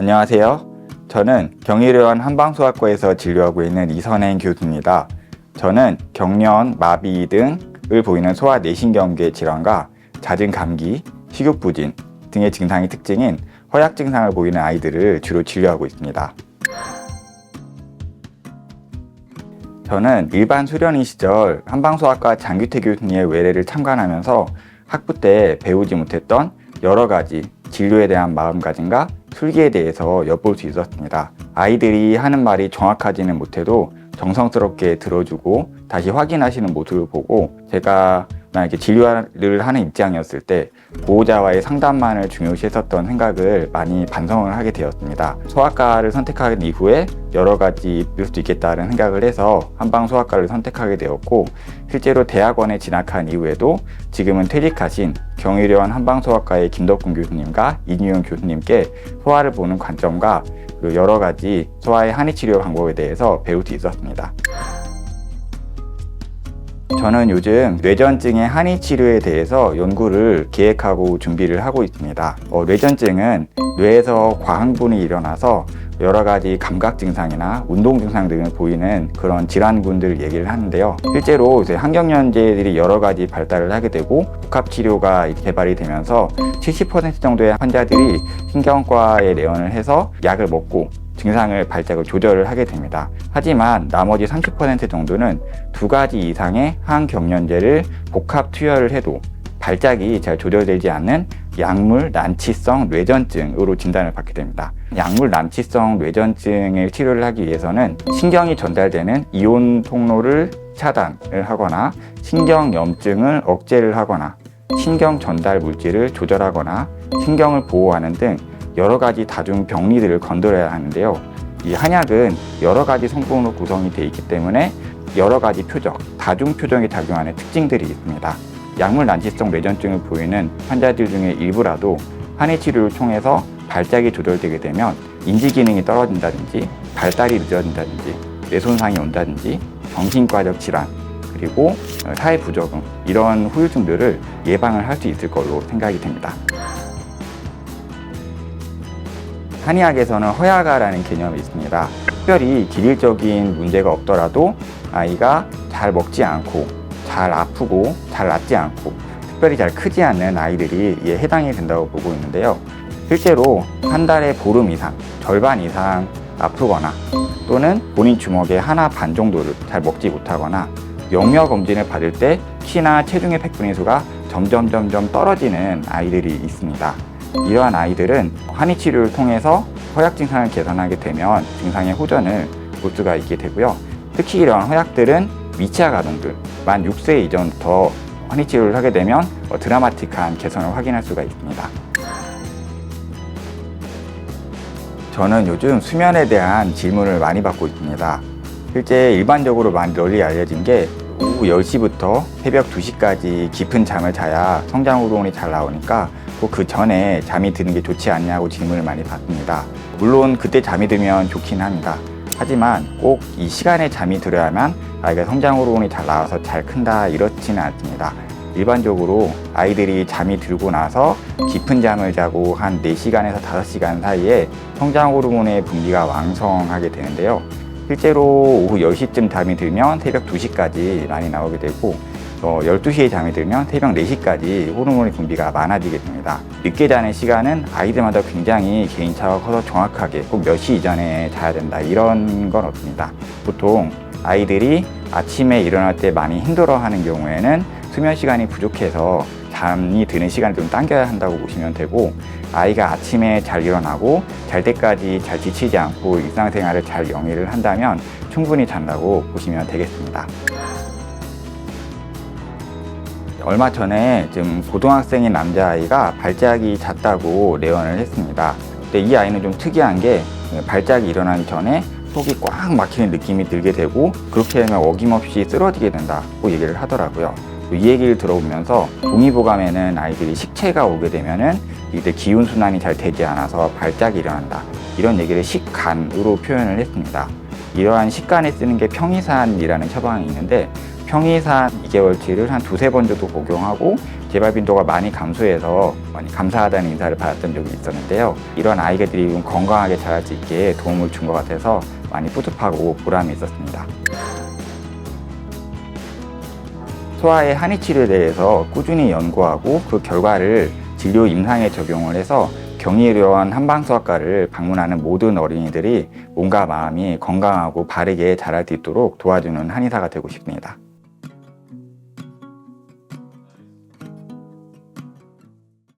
안녕하세요. 저는 경희대병원 한방소아과에서 진료하고 있는 이선행 교수입니다. 저는 경련, 마비 등을 보이는 소아 내신경계 질환과 잦은 감기, 식욕부진 등의 증상이 특징인 허약 증상을 보이는 아이들을 주로 진료하고 있습니다. 저는 일반 수련의 시절 한방소아과 장규태 교수님의 외래를 참관하면서 학부 때 배우지 못했던 여러 가지 진료에 대한 마음가짐과 술기에 대해서 엿볼 수 있었습니다. 아이들이 하는 말이 정확하지는 못해도 정성스럽게 들어주고 다시 확인하시는 모습을 보고 제가 만약에 진료를 하는 입장이었을 때 보호자와의 상담만을 중요시했었던 생각을 많이 반성을 하게 되었습니다. 소아과를 선택한 이후에 여러 가지 있을 수 있겠다는 생각을 해서 한방소아과를 선택하게 되었고, 실제로 대학원에 진학한 이후에도 지금은 퇴직하신 경희대병원 한방소아과의 김덕훈 교수님과 이뉴영 교수님께 소아를 보는 관점과 여러 가지 소아의 한의치료 방법에 대해서 배울 수 있었습니다. 저는 요즘 뇌전증의 한의치료에 대해서 연구를 기획하고 준비를 하고 있습니다. 뇌전증은 뇌에서 과흥분이 일어나서 여러 가지 감각 증상이나 운동 증상 등을 보이는 그런 질환군들을 얘기를 하는데요. 실제로 이제 항경련제들이 여러 가지 발달을 하게 되고 복합치료가 개발이 되면서 70% 정도의 환자들이 신경과에 내원을 해서 약을 먹고 증상을 발작을 조절을 하게 됩니다. 하지만 나머지 30% 정도는 2가지 이상의 항경련제를 복합 투여를 해도 발작이 잘 조절되지 않는 약물 난치성 뇌전증으로 진단을 받게 됩니다. 약물 난치성 뇌전증의 치료를 하기 위해서는 신경이 전달되는 이온 통로를 차단을 하거나 신경염증을 억제를 하거나 신경 전달 물질을 조절하거나 신경을 보호하는 등 여러 가지 다중 병리들을 건드려야 하는데요. 이 한약은 여러 가지 성분으로 구성이 되어 있기 때문에 여러 가지 표적, 다중 표적에 작용하는 특징들이 있습니다. 약물 난치성 뇌전증을 보이는 환자들 중에 일부라도 한의 치료를 통해서 발작이 조절되게 되면 인지 기능이 떨어진다든지 발달이 늦어진다든지 뇌 손상이 온다든지 정신과적 질환 그리고 사회 부적응 이런 후유증들을 예방을 할 수 있을 걸로 생각이 됩니다. 한의학에서는 허야가라는 개념이 있습니다. 특별히 기질적인 문제가 없더라도 아이가 잘 먹지 않고 잘 아프고 잘 낫지 않고 특별히 잘 크지 않는 아이들이 이에 해당이 된다고 보고 있는데요. 실제로 한 달에 보름 이상, 절반 이상 아프거나 또는 본인 주먹의 하나 반 정도를 잘 먹지 못하거나 영유아 검진을 받을 때 키나 체중의 백분위수가 점점 떨어지는 아이들이 있습니다. 이러한 아이들은 한의치료를 통해서 허약 증상을 개선하게 되면 증상의 호전을 볼 수가 있게 되고요. 특히 이러한 허약들은 미취학 아동들 만 6세 이전부터 한의치료를 하게 되면 드라마틱한 개선을 확인할 수가 있습니다. 저는 요즘 수면에 대한 질문을 많이 받고 있습니다. 실제 일반적으로 많이 널리 알려진 게 오후 10시부터 새벽 2시까지 깊은 잠을 자야 성장 호르몬이 잘 나오니까 꼭 그 전에 잠이 드는 게 좋지 않냐고 질문을 많이 받습니다. 물론 그때 잠이 들면 좋긴 합니다. 하지만 꼭 이 시간에 잠이 들어야만 아이가 성장 호르몬이 잘 나와서 잘 큰다 이렇지는 않습니다. 일반적으로 아이들이 잠이 들고 나서 깊은 잠을 자고 한 4시간에서 5시간 사이에 성장 호르몬의 분비가 왕성하게 되는데요. 실제로 오후 10시쯤 잠이 들면 새벽 2시까지 많이 나오게 되고 12시에 잠이 들면 새벽 4시까지 호르몬의 분비가 많아지게 됩니다. 늦게 자는 시간은 아이들마다 굉장히 개인차가 커서 정확하게 꼭 몇 시 이전에 자야 된다 이런 건 없습니다. 보통 아이들이 아침에 일어날 때 많이 힘들어하는 경우에는 수면 시간이 부족해서 잠이 드는 시간을 좀 당겨야 한다고 보시면 되고, 아이가 아침에 잘 일어나고 잘 때까지 잘 지치지 않고 일상생활을 잘 영위를 한다면 충분히 잔다고 보시면 되겠습니다. 얼마 전에 지금 고등학생인 남자아이가 발작이 잤다고 내원을 했습니다. 근데 이 아이는 좀 특이한 게 발작이 일어나기 전에 속이 꽉 막히는 느낌이 들게 되고 그렇게 되면 어김없이 쓰러지게 된다고 얘기를 하더라고요. 이 얘기를 들어보면서 동의보감에는 아이들이 식체가 오게 되면은 이때 기운순환이 잘 되지 않아서 발작이 일어난다 이런 얘기를 식간으로 표현을 했습니다. 이러한 식간에 쓰는 게 평이산이라는 처방이 있는데 평이산 2개월치를 한 두세 번 정도 복용하고 재발 빈도가 많이 감소해서 많이 감사하다는 인사를 받았던 적이 있었는데요. 이런 아이들이 좀 건강하게 자랄 수 있게 도움을 준 것 같아서 많이 뿌듯하고 보람이 있었습니다. 소아의 한의 치료에 대해서 꾸준히 연구하고 그 결과를 진료 임상에 적용을 해서 경희의료원 한방소아과를 방문하는 모든 어린이들이 몸과 마음이 건강하고 바르게 자랄 수 있도록 도와주는 한의사가 되고 싶습니다.